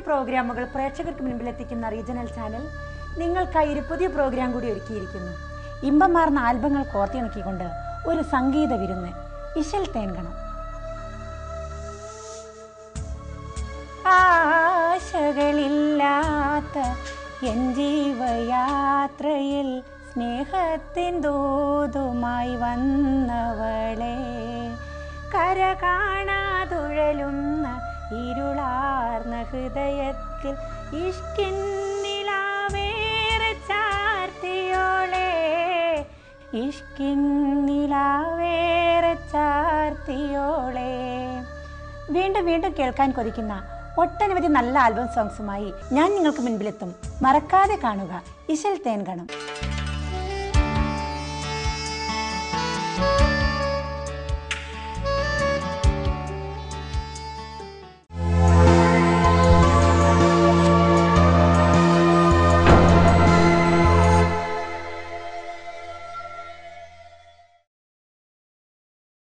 പ്രോഗ്രാമുകൾ പ്രേക്ഷകർക്ക് മുൻപിൽ എത്തിക്കുന്ന റീജിയണൽ ചാനൽ നിങ്ങൾക്കായി ഒരു പുതിയ പ്രോഗ്രാം കൂടി ഒരുക്കിയിരിക്കുന്നു. ഇമ്പമാർന്ന ആൽബങ്ങൾ കോർത്തിണക്കിക്കൊണ്ട് ഒരു സംഗീത വിരുന്ന്. ഇശൽ തേൻകണം. ആശകളില്ലാത്ത എൻ ജീവയാത്രയിൽ സ്നേഹത്തിൻ ദൂതുമായി വന്നവളെ, കര കാണാതുഴലുന്ന ഇരുളാർന്ന ഹൃദയത്തിൽ ഇഷ്കിൻ നിലാവേറെ ചാർത്തിയോളെ, ഇഷ്കിൻ നിലാവേറെ ചാർത്തിയോളെ. വീണ്ടും വീണ്ടും കേൾക്കാൻ കൊതിക്കുന്ന ഒട്ടനവധി നല്ല ആൽബം സോങ്സുമായി ഞാൻ നിങ്ങൾക്ക് മുൻപിലെത്തും. മറക്കാതെ കാണുക ഇശൽ തേൻകണം.